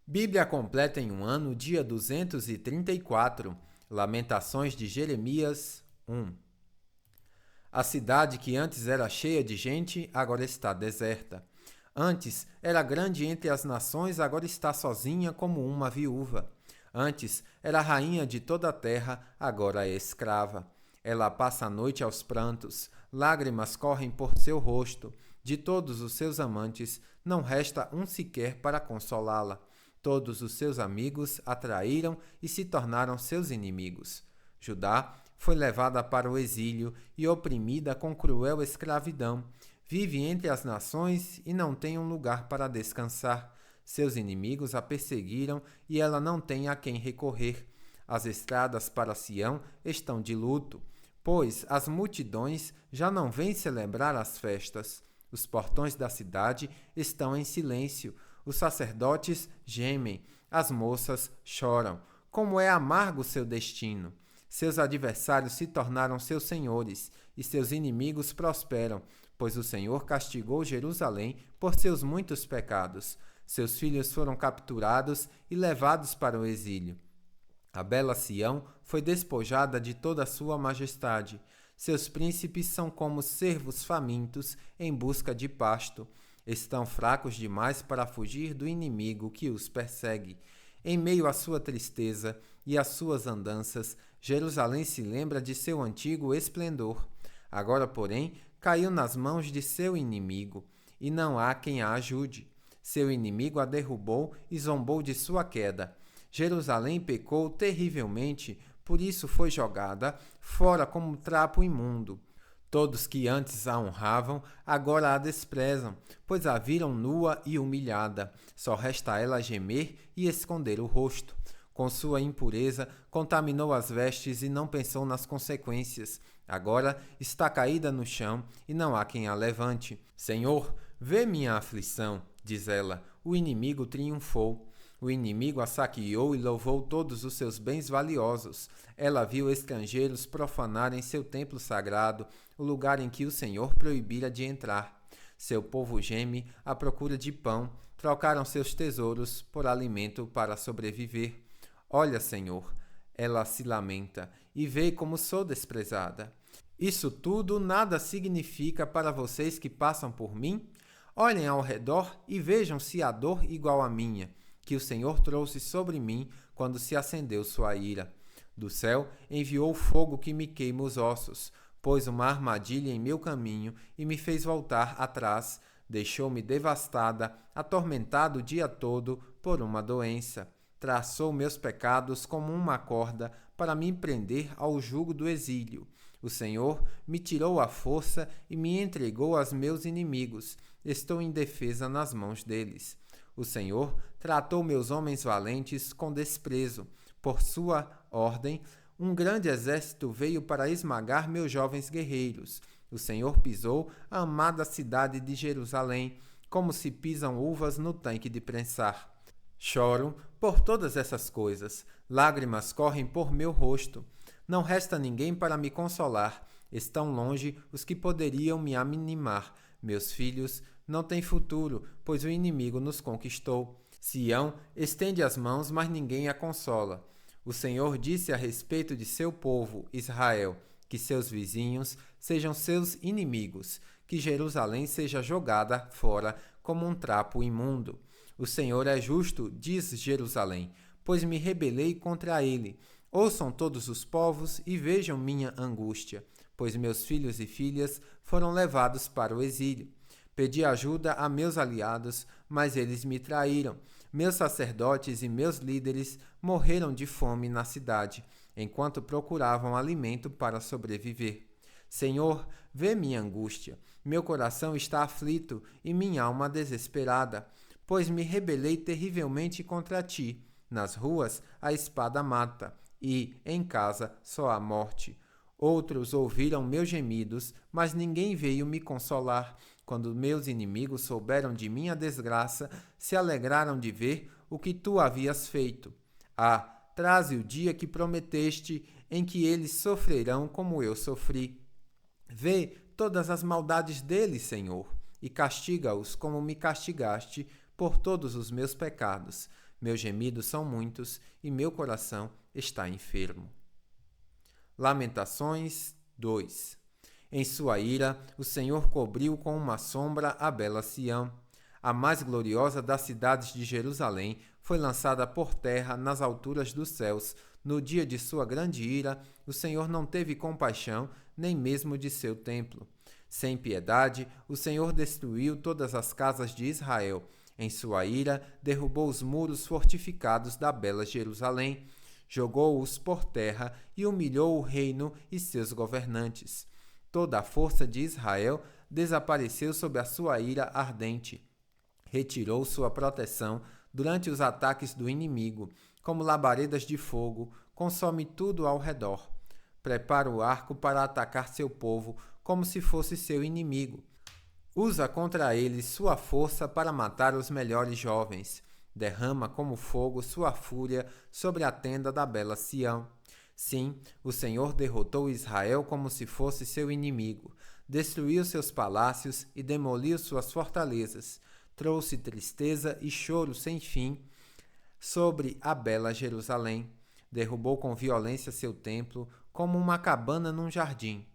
Bíblia completa em um ano, dia 234. Lamentações de Jeremias 1. A cidade que antes era cheia de gente, agora está deserta. Antes era grande entre as nações, agora está sozinha como uma viúva. Antes era rainha de toda a terra, agora é escrava. Ela passa a noite aos prantos, lágrimas correm por seu rosto. De todos os seus amantes, não resta um sequer para consolá-la. Todos os seus amigos a traíram e se tornaram seus inimigos. Judá foi levada para o exílio e oprimida com cruel escravidão. Vive entre as nações e não tem um lugar para descansar. Seus inimigos a perseguiram e ela não tem a quem recorrer. As estradas para Sião estão de luto, pois as multidões já não vêm celebrar as festas. Os portões da cidade estão em silêncio. Os sacerdotes gemem, as moças choram. Como é amargo seu destino! Seus adversários se tornaram seus senhores, e seus inimigos prosperam, pois o Senhor castigou Jerusalém por seus muitos pecados. Seus filhos foram capturados e levados para o exílio. A bela Sião foi despojada de toda a sua majestade. Seus príncipes são como cervos famintos em busca de pasto. Estão fracos demais para fugir do inimigo que os persegue. Em meio à sua tristeza e às suas andanças, Jerusalém se lembra de seu antigo esplendor. Agora, porém, caiu nas mãos de seu inimigo, e não há quem a ajude. Seu inimigo a derrubou e zombou de sua queda. Jerusalém pecou terrivelmente, por isso foi jogada fora como trapo imundo. Todos que antes a honravam, agora a desprezam, pois a viram nua e humilhada. Só resta a ela gemer e esconder o rosto. Com sua impureza, contaminou as vestes e não pensou nas consequências. Agora está caída no chão e não há quem a levante. Senhor, vê minha aflição, diz ela. O inimigo triunfou. O inimigo a saqueou e louvou todos os seus bens valiosos. Ela viu estrangeiros profanarem seu templo sagrado, o lugar em que o Senhor proibira de entrar. Seu povo geme à procura de pão, trocaram seus tesouros por alimento para sobreviver. Olha, Senhor, ela se lamenta, e vê como sou desprezada. Isso tudo nada significa para vocês que passam por mim? Olhem ao redor e vejam se há dor igual à minha, que o Senhor trouxe sobre mim quando se acendeu sua ira. Do céu enviou fogo que me queima os ossos, pôs uma armadilha em meu caminho e me fez voltar atrás, deixou-me devastada, atormentada o dia todo por uma doença. Traçou meus pecados como uma corda para me prender ao jugo do exílio. O Senhor me tirou à força e me entregou aos meus inimigos. Estou indefesa nas mãos deles. O Senhor tratou meus homens valentes com desprezo. Por sua ordem, um grande exército veio para esmagar meus jovens guerreiros. O Senhor pisou a amada cidade de Jerusalém, como se pisam uvas no tanque de prensar. Choro por todas essas coisas. Lágrimas correm por meu rosto. Não resta ninguém para me consolar. Estão longe os que poderiam me animar. Meus filhos não têm futuro, pois o inimigo nos conquistou. Sião estende as mãos, mas ninguém a consola. O Senhor disse a respeito de seu povo, Israel, que seus vizinhos sejam seus inimigos, que Jerusalém seja jogada fora como um trapo imundo. O Senhor é justo, diz Jerusalém, pois me rebelei contra ele. Ouçam todos os povos e vejam minha angústia, pois meus filhos e filhas foram levados para o exílio. Pedi ajuda a meus aliados, mas eles me traíram. Meus sacerdotes e meus líderes morreram de fome na cidade, enquanto procuravam alimento para sobreviver. Senhor, vê minha angústia. Meu coração está aflito e minha alma desesperada, pois me rebelei terrivelmente contra ti. Nas ruas a espada mata, e, em casa, só a morte. Outros ouviram meus gemidos, mas ninguém veio me consolar. Quando meus inimigos souberam de minha desgraça, se alegraram de ver o que tu havias feito. Ah, traze o dia que prometeste, em que eles sofrerão como eu sofri. Vê todas as maldades deles, Senhor, e castiga-os como me castigaste, por todos os meus pecados. Meus gemidos são muitos e meu coração está enfermo. Lamentações 2. Em sua ira, o Senhor cobriu com uma sombra a bela Sião. A mais gloriosa das cidades de Jerusalém foi lançada por terra nas alturas dos céus. No dia de sua grande ira, o Senhor não teve compaixão, nem mesmo de seu templo. Sem piedade, o Senhor destruiu todas as casas de Israel. Em sua ira, derrubou os muros fortificados da bela Jerusalém, jogou-os por terra e humilhou o reino e seus governantes. Toda a força de Israel desapareceu sob a sua ira ardente. Retirou sua proteção durante os ataques do inimigo, como labaredas de fogo, consome tudo ao redor. Prepara o arco para atacar seu povo, como se fosse seu inimigo. Usa contra eles sua força para matar os melhores jovens. Derrama como fogo sua fúria sobre a tenda da bela Sião. Sim, o Senhor derrotou Israel como se fosse seu inimigo. Destruiu seus palácios e demoliu suas fortalezas. Trouxe tristeza e choro sem fim sobre a bela Jerusalém. Derrubou com violência seu templo, como uma cabana num jardim.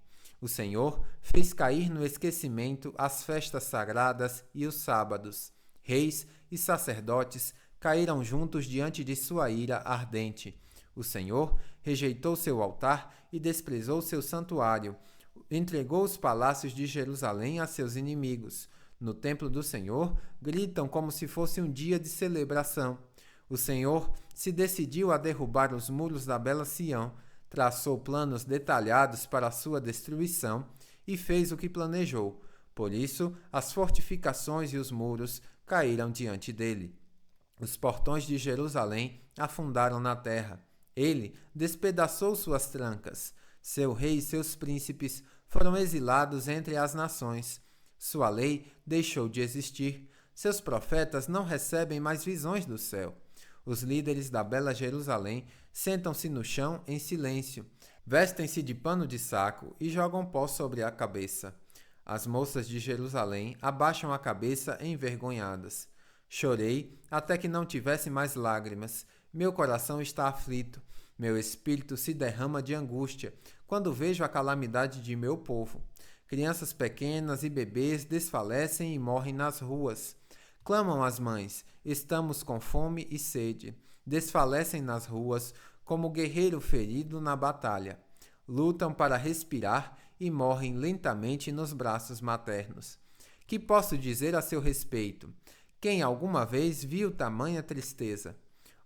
O Senhor fez cair no esquecimento as festas sagradas e os sábados. Reis e sacerdotes caíram juntos diante de sua ira ardente. O Senhor rejeitou seu altar e desprezou seu santuário. Entregou os palácios de Jerusalém a seus inimigos. No templo do Senhor, gritam como se fosse um dia de celebração. O Senhor se decidiu a derrubar os muros da bela Sião, traçou planos detalhados para a sua destruição e fez o que planejou. Por isso, as fortificações e os muros caíram diante dele. Os portões de Jerusalém afundaram na terra. Ele despedaçou suas trancas. Seu rei e seus príncipes foram exilados entre as nações. Sua lei deixou de existir. Seus profetas não recebem mais visões do céu. Os líderes da bela Jerusalém sentam-se no chão em silêncio, vestem-se de pano de saco e jogam pó sobre a cabeça. As moças de Jerusalém abaixam a cabeça envergonhadas. Chorei até que não tivesse mais lágrimas. Meu coração está aflito. Meu espírito se derrama de angústia quando vejo a calamidade de meu povo. Crianças pequenas e bebês desfalecem e morrem nas ruas. Clamam as mães, estamos com fome e sede. Desfalecem nas ruas como guerreiro ferido na batalha. Lutam para respirar e morrem lentamente nos braços maternos. Que posso dizer a seu respeito? Quem alguma vez viu tamanha tristeza?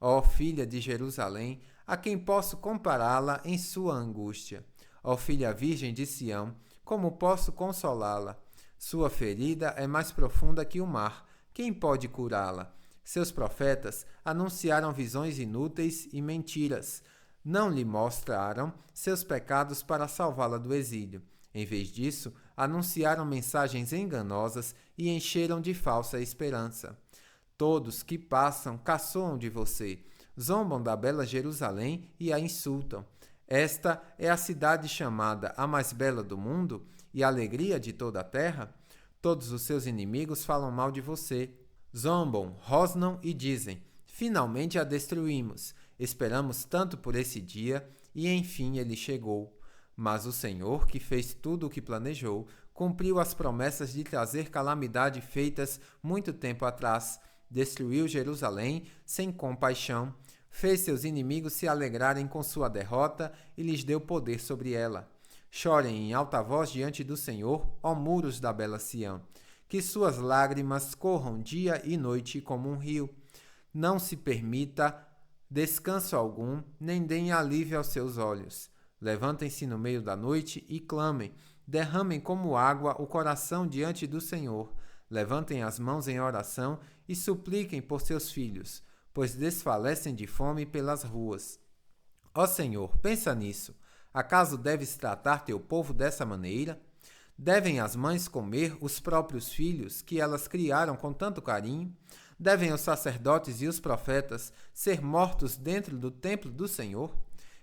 Ó filha de Jerusalém, a quem posso compará-la em sua angústia? Ó filha virgem de Sião, como posso consolá-la? Sua ferida é mais profunda que o mar. Quem pode curá-la? Seus profetas anunciaram visões inúteis e mentiras. Não lhe mostraram seus pecados para salvá-la do exílio. Em vez disso, anunciaram mensagens enganosas e encheram de falsa esperança. Todos que passam caçoam de você, zombam da bela Jerusalém e a insultam. Esta é a cidade chamada a mais bela do mundo e a alegria de toda a terra? Todos os seus inimigos falam mal de você. Zombam, rosnam e dizem: finalmente a destruímos. Esperamos tanto por esse dia e enfim ele chegou. Mas o Senhor, que fez tudo o que planejou, cumpriu as promessas de trazer calamidade feitas muito tempo atrás. Destruiu Jerusalém sem compaixão. Fez seus inimigos se alegrarem com sua derrota e lhes deu poder sobre ela. Chorem em alta voz diante do Senhor, ó muros da bela Sião. Que suas lágrimas corram dia e noite como um rio. Não se permita descanso algum, nem deem alívio aos seus olhos. Levantem-se no meio da noite e clamem. Derramem como água o coração diante do Senhor. Levantem as mãos em oração e supliquem por seus filhos, pois desfalecem de fome pelas ruas. Ó Senhor, pensa nisso. Acaso deves tratar teu povo dessa maneira? Devem as mães comer os próprios filhos que elas criaram com tanto carinho? Devem os sacerdotes e os profetas ser mortos dentro do templo do Senhor?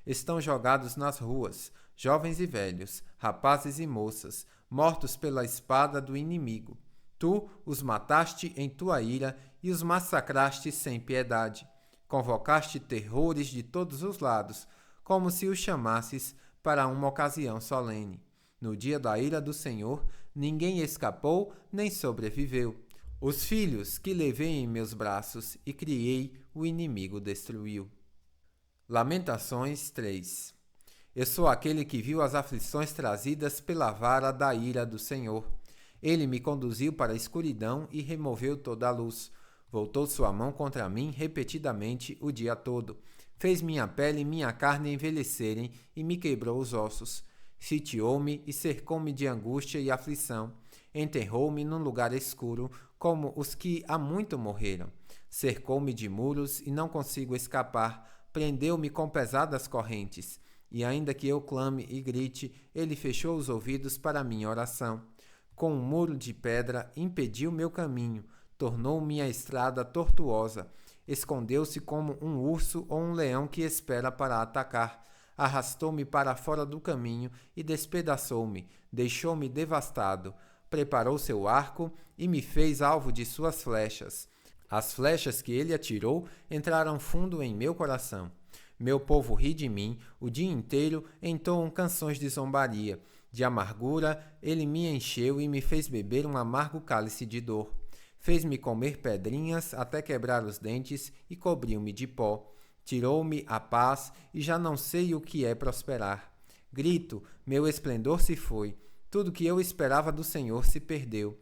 Estão jogados nas ruas, jovens e velhos, rapazes e moças, mortos pela espada do inimigo. Tu os mataste em tua ira e os massacraste sem piedade. Convocaste terrores de todos os lados, como se os chamasses para uma ocasião solene. No dia da ira do Senhor, ninguém escapou nem sobreviveu. Os filhos que levei em meus braços e criei, o inimigo destruiu. Lamentações 3. Eu sou aquele que viu as aflições trazidas pela vara da ira do Senhor. Ele me conduziu para a escuridão e removeu toda a luz. Voltou sua mão contra mim repetidamente o dia todo. Fez minha pele e minha carne envelhecerem e me quebrou os ossos. Sitiou-me e cercou-me de angústia e aflição. Enterrou-me num lugar escuro, como os que há muito morreram. Cercou-me de muros e não consigo escapar. Prendeu-me com pesadas correntes. E ainda que eu clame e grite, ele fechou os ouvidos para minha oração. Com um muro de pedra impediu meu caminho, tornou minha estrada tortuosa. Escondeu-se como um urso ou um leão que espera para atacar. Arrastou-me para fora do caminho e despedaçou-me, deixou-me devastado. Preparou seu arco e me fez alvo de suas flechas. As flechas que ele atirou entraram fundo em meu coração. Meu povo ri de mim, o dia inteiro entoam canções de zombaria. De amargura, ele me encheu e me fez beber um amargo cálice de dor. Fez-me comer pedrinhas até quebrar os dentes e cobriu-me de pó. Tirou-me a paz e já não sei o que é prosperar. Grito, meu esplendor se foi. Tudo que eu esperava do Senhor se perdeu.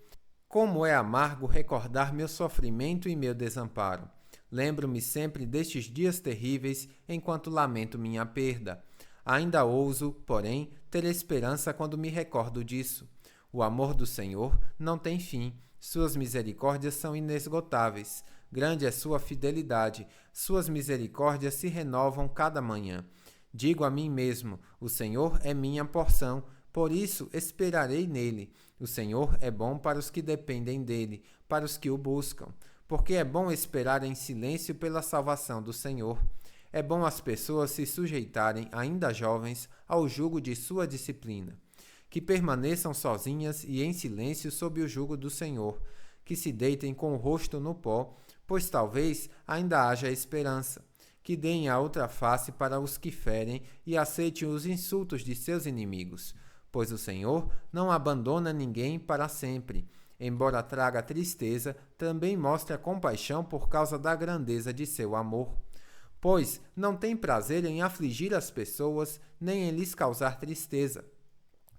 Como é amargo recordar meu sofrimento e meu desamparo. Lembro-me sempre destes dias terríveis enquanto lamento minha perda. Ainda ouso, porém, ter esperança quando me recordo disso. O amor do Senhor não tem fim, suas misericórdias são inesgotáveis. Grande é sua fidelidade, suas misericórdias se renovam cada manhã. Digo a mim mesmo, o Senhor é minha porção, por isso esperarei nele. O Senhor é bom para os que dependem dele, para os que o buscam. Porque é bom esperar em silêncio pela salvação do Senhor. É bom as pessoas se sujeitarem, ainda jovens, ao jugo de sua disciplina. Que permaneçam sozinhas e em silêncio sob o jugo do Senhor. Que se deitem com o rosto no pó, pois talvez ainda haja esperança. Que deem a outra face para os que ferem e aceitem os insultos de seus inimigos. Pois o Senhor não abandona ninguém para sempre. Embora traga tristeza, também mostra compaixão por causa da grandeza de seu amor. Pois não tem prazer em afligir as pessoas, nem em lhes causar tristeza.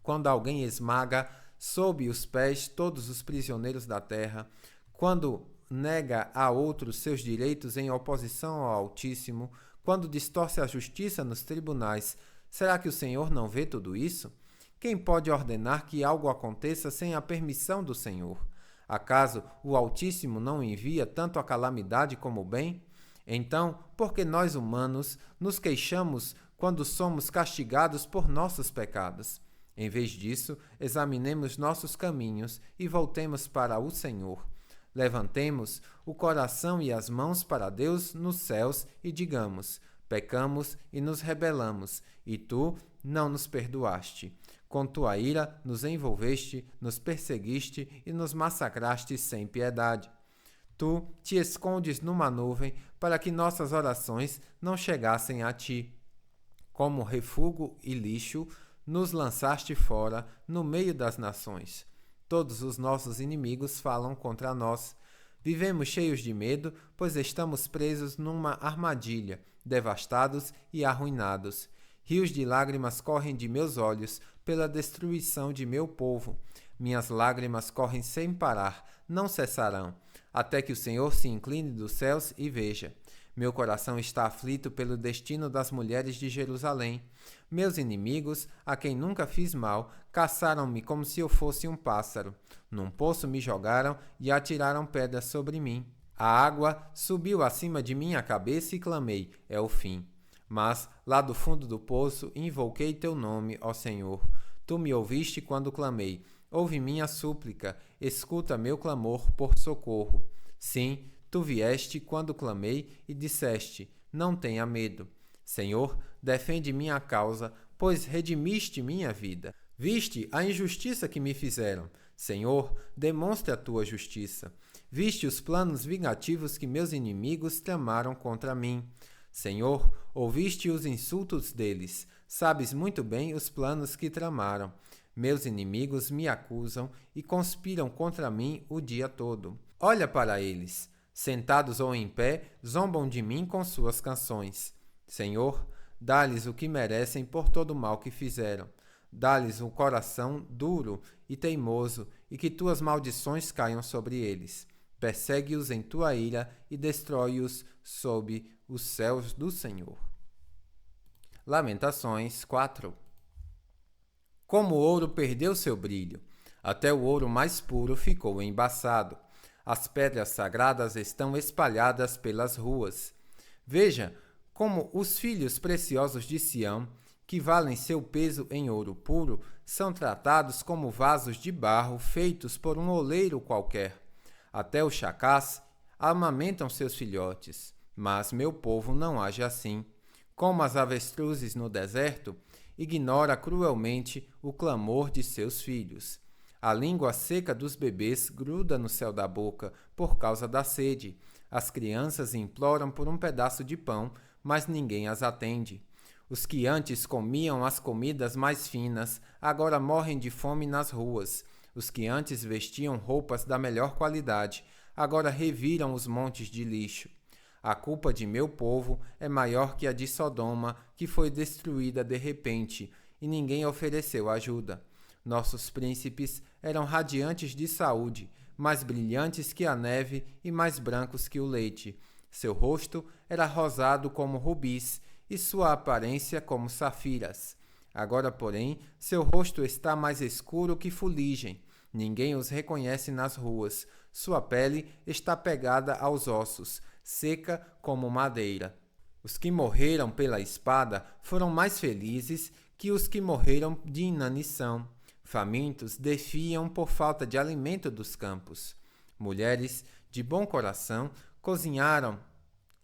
Quando alguém esmaga sob os pés todos os prisioneiros da terra, quando nega a outros seus direitos em oposição ao Altíssimo, quando distorce a justiça nos tribunais, será que o Senhor não vê tudo isso? Quem pode ordenar que algo aconteça sem a permissão do Senhor? Acaso o Altíssimo não envia tanto a calamidade como o bem? Então, por que nós humanos nos queixamos quando somos castigados por nossos pecados? Em vez disso, examinemos nossos caminhos e voltemos para o Senhor. Levantemos o coração e as mãos para Deus nos céus e digamos: pecamos e nos rebelamos, e tu não nos perdoaste. Com tua ira nos envolveste, nos perseguiste e nos massacraste sem piedade. Tu te escondes numa nuvem para que nossas orações não chegassem a ti. Como refúgio e lixo, nos lançaste fora no meio das nações. Todos os nossos inimigos falam contra nós. Vivemos cheios de medo, pois estamos presos numa armadilha, devastados e arruinados. Rios de lágrimas correm de meus olhos pela destruição de meu povo. Minhas lágrimas correm sem parar, não cessarão, até que o Senhor se incline dos céus e veja. Meu coração está aflito pelo destino das mulheres de Jerusalém. Meus inimigos, a quem nunca fiz mal, caçaram-me como se eu fosse um pássaro. Num poço me jogaram e atiraram pedras sobre mim. A água subiu acima de minha cabeça e clamei: é o fim. Mas, lá do fundo do poço, invoquei teu nome, ó Senhor. Tu me ouviste quando clamei. Ouve minha súplica, escuta meu clamor por socorro. Sim, tu vieste quando clamei e disseste: não tenha medo. Senhor, defende minha causa, pois redimiste minha vida. Viste a injustiça que me fizeram. Senhor, demonstre a tua justiça. Viste os planos vingativos que meus inimigos tramaram contra mim. Senhor, ouviste os insultos deles. Sabes muito bem os planos que tramaram. Meus inimigos me acusam e conspiram contra mim o dia todo. Olha para eles. Sentados ou em pé, zombam de mim com suas canções. Senhor, dá-lhes o que merecem por todo o mal que fizeram. Dá-lhes um coração duro e teimoso, e que tuas maldições caiam sobre eles. Persegue-os em tua ira e destrói-os sob os céus do Senhor. Lamentações 4. Como o ouro perdeu seu brilho, até o ouro mais puro ficou embaçado. As pedras sagradas estão espalhadas pelas ruas. Veja como os filhos preciosos de Sião, que valem seu peso em ouro puro, são tratados como vasos de barro feitos por um oleiro qualquer. Até os chacás amamentam seus filhotes, mas meu povo não age assim. Como as avestruzes no deserto, ignora cruelmente o clamor de seus filhos. A língua seca dos bebês gruda no céu da boca por causa da sede. As crianças imploram por um pedaço de pão, mas ninguém as atende. Os que antes comiam as comidas mais finas, agora morrem de fome nas ruas. Os que antes vestiam roupas da melhor qualidade, agora reviram os montes de lixo. A culpa de meu povo é maior que a de Sodoma, que foi destruída de repente, e ninguém ofereceu ajuda. Nossos príncipes eram radiantes de saúde, mais brilhantes que a neve e mais brancos que o leite. Seu rosto era rosado como rubis, e sua aparência como safiras. Agora, porém, seu rosto está mais escuro que fuligem. Ninguém os reconhece nas ruas. Sua pele está pegada aos ossos, seca como madeira. Os que morreram pela espada foram mais felizes que os que morreram de inanição. Famintos defiam por falta de alimento dos campos. Mulheres de bom coração cozinharam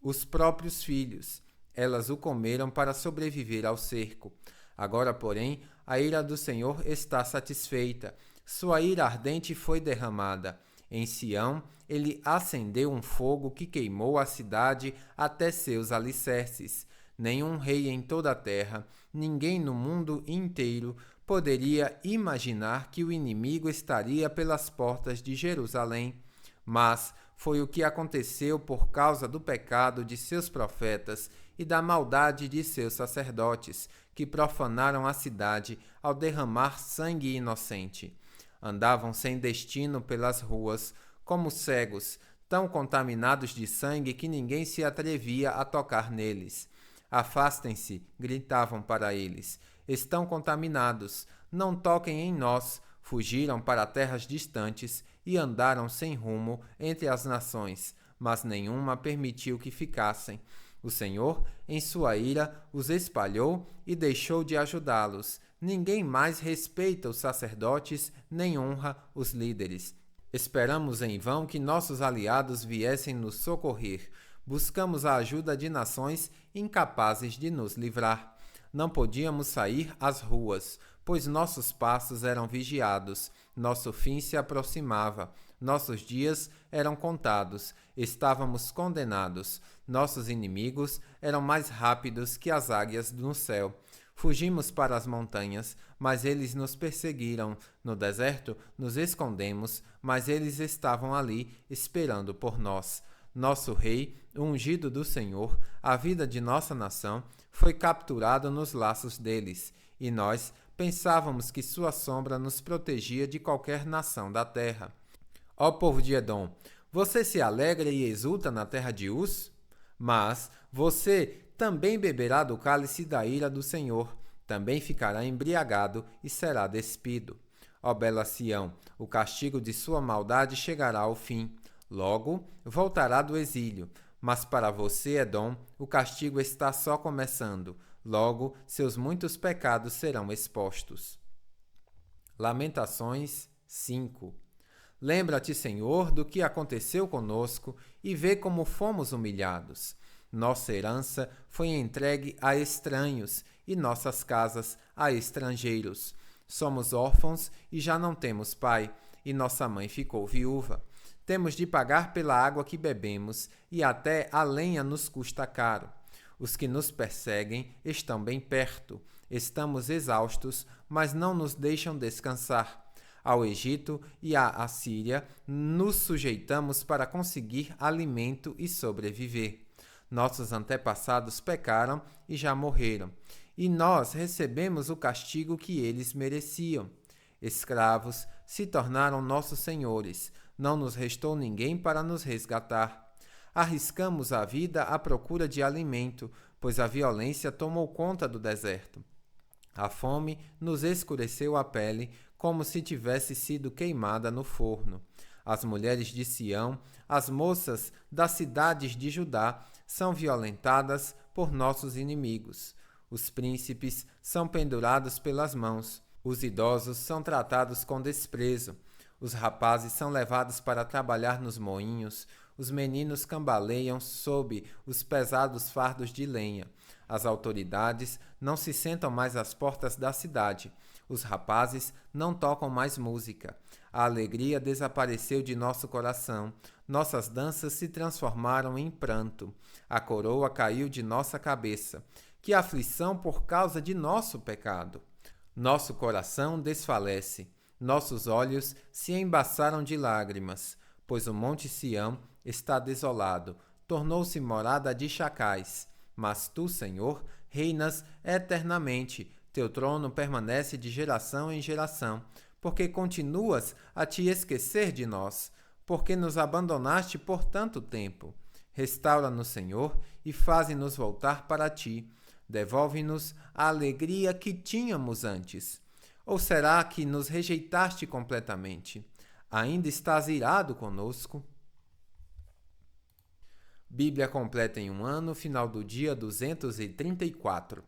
os próprios filhos. Elas o comeram para sobreviver ao cerco. Agora, porém, a ira do Senhor está satisfeita. Sua ira ardente foi derramada. Em Sião, ele acendeu um fogo que queimou a cidade até seus alicerces. Nenhum rei em toda a terra, ninguém no mundo inteiro, poderia imaginar que o inimigo estaria pelas portas de Jerusalém. Mas foi o que aconteceu por causa do pecado de seus profetas e da maldade de seus sacerdotes, que profanaram a cidade ao derramar sangue inocente. Andavam sem destino pelas ruas, como cegos, tão contaminados de sangue que ninguém se atrevia a tocar neles. Afastem-se, gritavam para eles. Estão contaminados, não toquem em nós. Fugiram para terras distantes e andaram sem rumo entre as nações, mas nenhuma permitiu que ficassem. O Senhor, em sua ira, os espalhou e deixou de ajudá-los. Ninguém mais respeita os sacerdotes, nem honra os líderes. Esperamos em vão que nossos aliados viessem nos socorrer. Buscamos a ajuda de nações incapazes de nos livrar. Não podíamos sair às ruas, pois nossos passos eram vigiados. Nosso fim se aproximava. Nossos dias eram contados. Estávamos condenados. Nossos inimigos eram mais rápidos que as águias no céu. Fugimos para as montanhas, mas eles nos perseguiram. No deserto nos escondemos, mas eles estavam ali, esperando por nós. Nosso rei, o ungido do Senhor, a vida de nossa nação, foi capturado nos laços deles, e nós pensávamos que sua sombra nos protegia de qualquer nação da terra. Ó povo de Edom, você se alegra e exulta na terra de Uz? Mas você também beberá do cálice da ira do Senhor, também ficará embriagado e será despido. Ó bela Sião, o castigo de sua maldade chegará ao fim. Logo voltará do exílio, mas para você, Edom, o castigo está só começando. Logo, seus muitos pecados serão expostos. Lamentações 5. Lembra-te, Senhor, do que aconteceu conosco e vê como fomos humilhados. Nossa herança foi entregue a estranhos e nossas casas a estrangeiros. Somos órfãos e já não temos pai, e nossa mãe ficou viúva. Temos de pagar pela água que bebemos, e até a lenha nos custa caro. Os que nos perseguem estão bem perto. Estamos exaustos, mas não nos deixam descansar. Ao Egito e à Assíria nos sujeitamos para conseguir alimento e sobreviver. Nossos antepassados pecaram e já morreram, e nós recebemos o castigo que eles mereciam. Escravos se tornaram nossos senhores, não nos restou ninguém para nos resgatar. Arriscamos a vida à procura de alimento, pois a violência tomou conta do deserto. A fome nos escureceu a pele, como se tivesse sido queimada no forno. As mulheres de Sião, as moças das cidades de Judá, são violentadas por nossos inimigos. Os príncipes são pendurados pelas mãos. Os idosos são tratados com desprezo. Os rapazes são levados para trabalhar nos moinhos. Os meninos cambaleiam sob os pesados fardos de lenha. As autoridades não se sentam mais às portas da cidade. Os rapazes não tocam mais música. A alegria desapareceu de nosso coração. Nossas danças se transformaram em pranto. A coroa caiu de nossa cabeça. Que aflição por causa de nosso pecado! Nosso coração desfalece. Nossos olhos se embaçaram de lágrimas, pois o monte Sião está desolado, tornou-se morada de chacais. Mas tu, Senhor, reinas eternamente. Teu trono permanece de geração em geração. Porque continuas a te esquecer de nós? Porque nos abandonaste por tanto tempo? Restaura-nos, Senhor, e faze-nos voltar para ti. Devolve-nos a alegria que tínhamos antes. Ou será que nos rejeitaste completamente? Ainda estás irado conosco? Bíblia completa em um ano, final do dia 234.